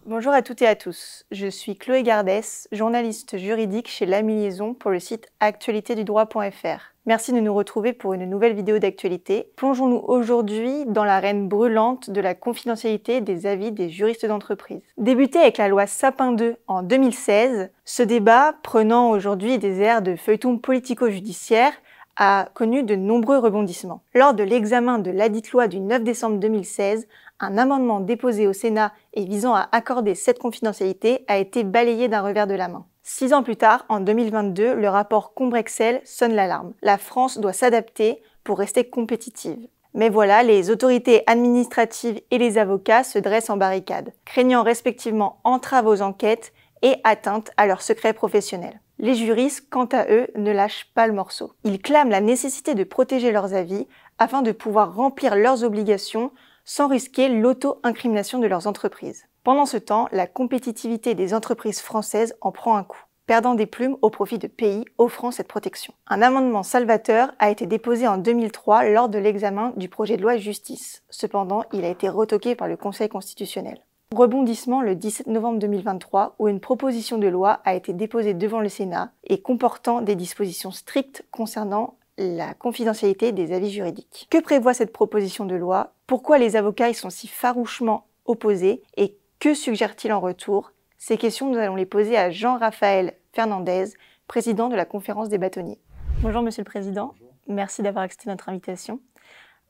Bonjour à toutes et à tous, je suis Chloé Gardès, journaliste juridique chez L'Ami Liaison pour le site actualitédudroit.fr. Merci de nous retrouver pour une nouvelle vidéo d'actualité. Plongeons-nous aujourd'hui dans l'arène brûlante de la confidentialité des avis des juristes d'entreprise. Débuté avec la loi Sapin II en 2016, ce débat, prenant aujourd'hui des airs de feuilleton politico-judiciaire, a connu de nombreux rebondissements. Lors de l'examen de ladite loi du 9 décembre 2016, un amendement déposé au Sénat et visant à accorder cette confidentialité a été balayé d'un revers de la main. 6 ans plus tard, en 2022, le rapport Combrexel sonne l'alarme. La France doit s'adapter pour rester compétitive. Mais voilà, les autorités administratives et les avocats se dressent en barricade, craignant respectivement entraves aux enquêtes et atteinte à leur secret professionnel. Les juristes, quant à eux, ne lâchent pas le morceau. Ils clament la nécessité de protéger leurs avis afin de pouvoir remplir leurs obligations sans risquer l'auto-incrimination de leurs entreprises. Pendant ce temps, la compétitivité des entreprises françaises en prend un coup, perdant des plumes au profit de pays offrant cette protection. Un amendement salvateur a été déposé en 2003 lors de l'examen du projet de loi Justice. Cependant, il a été retoqué par le Conseil constitutionnel. Rebondissement le 17 novembre 2023 où une proposition de loi a été déposée devant le Sénat et comportant des dispositions strictes concernant la confidentialité des avis juridiques. Que prévoit cette proposition de loi? Pourquoi les avocats y sont si farouchement opposés? Et que suggère-t-il en retour? Ces questions, nous allons les poser à Jean-Raphaël Fernandez, président de la Conférence des bâtonniers. Bonjour Monsieur le Président, merci d'avoir accepté notre invitation.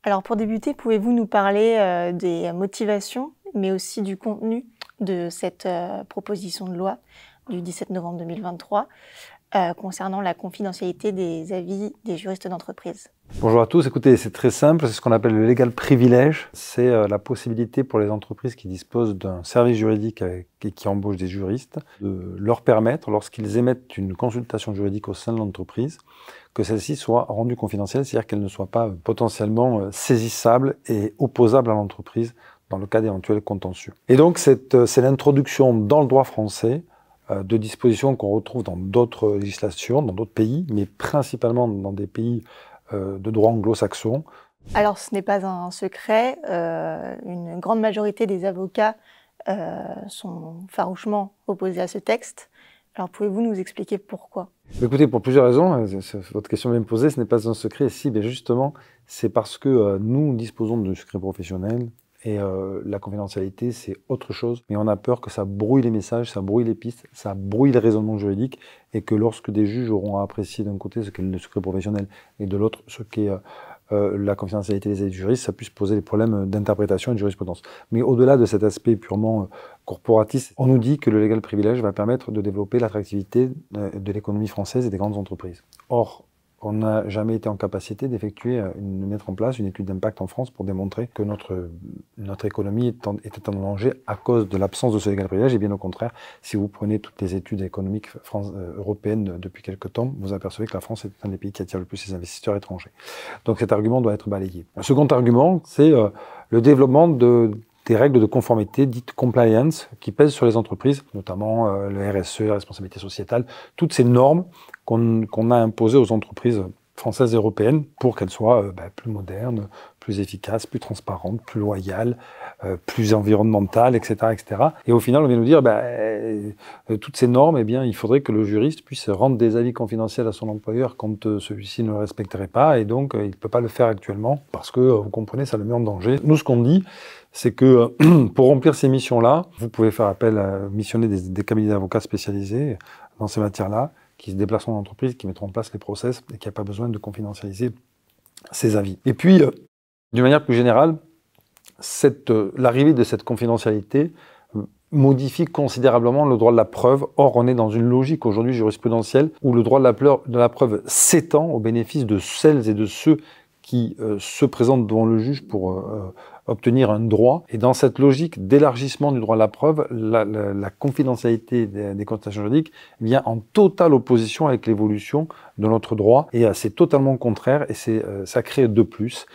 Alors pour débuter, pouvez-vous nous parler des motivations, mais aussi du contenu de cette proposition de loi du 17 novembre 2023 concernant la confidentialité des avis des juristes d'entreprise? Bonjour à tous, écoutez, c'est très simple, c'est ce qu'on appelle le legal privilege. C'est la possibilité pour les entreprises qui disposent d'un service juridique et qui embauchent des juristes, de leur permettre, lorsqu'ils émettent une consultation juridique au sein de l'entreprise, que celle-ci soit rendue confidentielle, c'est-à-dire qu'elle ne soit pas potentiellement saisissable et opposable à l'entreprise dans le cas d'éventuels contentieux. Et donc c'est l'introduction dans le droit français de dispositions qu'on retrouve dans d'autres législations, dans d'autres pays, mais principalement dans des pays de droit anglo-saxon. Alors ce n'est pas un secret, une grande majorité des avocats sont farouchement opposés à ce texte. Alors pouvez-vous nous expliquer pourquoi? Écoutez, pour plusieurs raisons, votre question vient me poser, ce n'est pas un secret. Si, bien justement, c'est parce que nous disposons de secret professionnel et la confidentialité, c'est autre chose. Mais on a peur que ça brouille les messages, ça brouille les pistes, ça brouille le raisonnement juridique et que lorsque des juges auront à apprécier d'un côté ce qu'est le secret professionnel et de l'autre ce qu'est la confidentialité des avis du juriste, ça puisse poser des problèmes d'interprétation et de jurisprudence. Mais au-delà de cet aspect purement corporatiste, on nous dit que le legal privilege va permettre de développer l'attractivité de l'économie française et des grandes entreprises. Or, on n'a jamais été en capacité d'effectuer, de mettre en place une étude d'impact en France pour démontrer que notre économie était en danger à cause de l'absence de ce legal privilege. Et bien au contraire, si vous prenez toutes les études économiques européennes depuis quelques temps, vous apercevez que la France est un des pays qui attire le plus les investisseurs étrangers. Donc cet argument doit être balayé. Le second argument, c'est le développement des règles de conformité dites compliance qui pèsent sur les entreprises, notamment le RSE, la responsabilité sociétale, toutes ces normes qu'on a imposées aux entreprises françaises et européennes pour qu'elles soient plus modernes, plus efficaces, plus transparentes, plus loyales, plus environnementales, etc., etc. Et au final, on vient nous dire, toutes ces normes, eh bien, il faudrait que le juriste puisse rendre des avis confidentiels à son employeur quand celui-ci ne le respecterait pas, et donc il ne peut pas le faire actuellement, parce que, vous comprenez, ça le met en danger. Nous, ce qu'on dit, c'est que pour remplir ces missions-là, vous pouvez faire appel à missionner des cabinets d'avocats spécialisés dans ces matières-là, qui se déplacent en entreprise, qui mettront en place les process et qui n'ont pas besoin de confidentialiser ces avis. Et puis, d'une manière plus générale, l'arrivée de cette confidentialité modifie considérablement le droit de la preuve. Or, on est dans une logique aujourd'hui jurisprudentielle où le droit de la preuve s'étend au bénéfice de celles et de ceux qui se présentent devant le juge pour obtenir un droit. Et dans cette logique d'élargissement du droit de la preuve, la confidentialité des consultations juridiques vient en totale opposition avec l'évolution de notre droit. Et c'est totalement contraire et ça crée de plus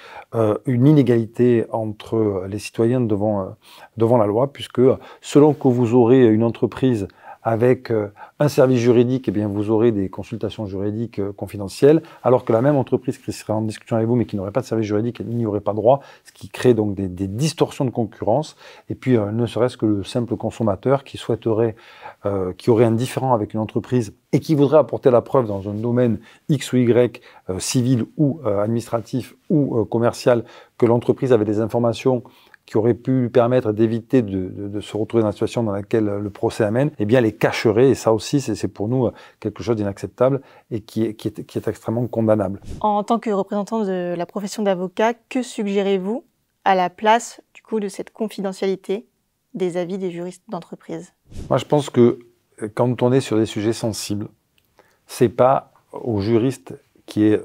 une inégalité entre les citoyens devant la loi, puisque selon que vous aurez une entreprise avec un service juridique, eh bien, vous aurez des consultations juridiques confidentielles, alors que la même entreprise qui serait en discussion avec vous, mais qui n'aurait pas de service juridique, elle n'y aurait pas droit, ce qui crée donc des distorsions de concurrence. Et puis, ne serait-ce que le simple consommateur qui souhaiterait, qui aurait un différend avec une entreprise et qui voudrait apporter la preuve dans un domaine X ou Y, civil ou administratif ou commercial, que l'entreprise avait des informations qui auraient pu lui permettre d'éviter de se retrouver dans la situation dans laquelle le procès amène, eh bien les cacherait. Et ça aussi, c'est pour nous quelque chose d'inacceptable et qui est extrêmement condamnable. En tant que représentant de la profession d'avocat, que suggérez-vous à la place du coup de cette confidentialité des avis des juristes d'entreprise? Moi, je pense que quand on est sur des sujets sensibles, c'est pas aux juristes qui est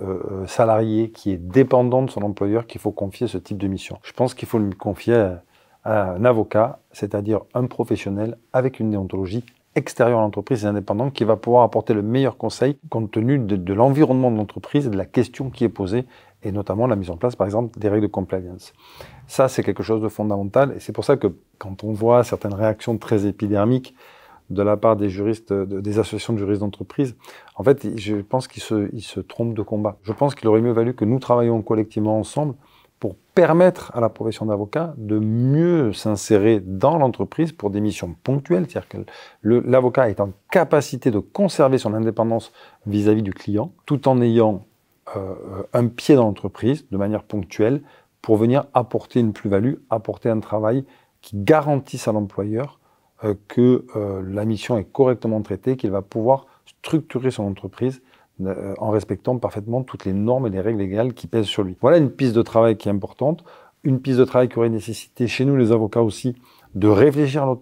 salarié, qui est dépendant de son employeur, qu'il faut confier ce type de mission. Je pense qu'il faut lui confier à un avocat, c'est-à-dire un professionnel avec une déontologie extérieure à l'entreprise et indépendant, qui va pouvoir apporter le meilleur conseil compte tenu de l'environnement de l'entreprise et de la question qui est posée, et notamment la mise en place, par exemple, des règles de compliance. Ça, c'est quelque chose de fondamental, et c'est pour ça que quand on voit certaines réactions très épidermiques de la part des juristes, des associations de juristes d'entreprise, en fait, je pense qu'ils se trompent de combat. Je pense qu'il aurait mieux valu que nous travaillions collectivement ensemble pour permettre à la profession d'avocat de mieux s'insérer dans l'entreprise pour des missions ponctuelles, c'est-à-dire que l'avocat est en capacité de conserver son indépendance vis-à-vis du client, tout en ayant un pied dans l'entreprise de manière ponctuelle pour venir apporter une plus-value, apporter un travail qui garantisse à l'employeur que la mission est correctement traitée, qu'il va pouvoir structurer son entreprise en respectant parfaitement toutes les normes et les règles légales qui pèsent sur lui. Voilà une piste de travail qui est importante, une piste de travail qui aurait nécessité chez nous les avocats aussi de réfléchir à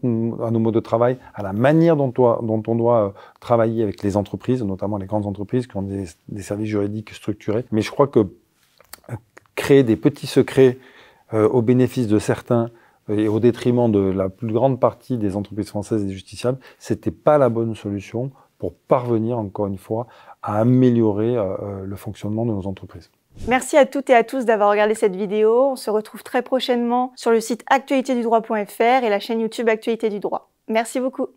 nos modes de travail, à la manière dont on doit travailler avec les entreprises, notamment les grandes entreprises qui ont des services juridiques structurés. Mais je crois que créer des petits secrets au bénéfice de certains et au détriment de la plus grande partie des entreprises françaises et des justiciables, c'était pas la bonne solution pour parvenir, encore une fois, à améliorer le fonctionnement de nos entreprises. Merci à toutes et à tous d'avoir regardé cette vidéo. On se retrouve très prochainement sur le site actualitédudroit.fr et la chaîne YouTube Actualité du droit. Merci beaucoup.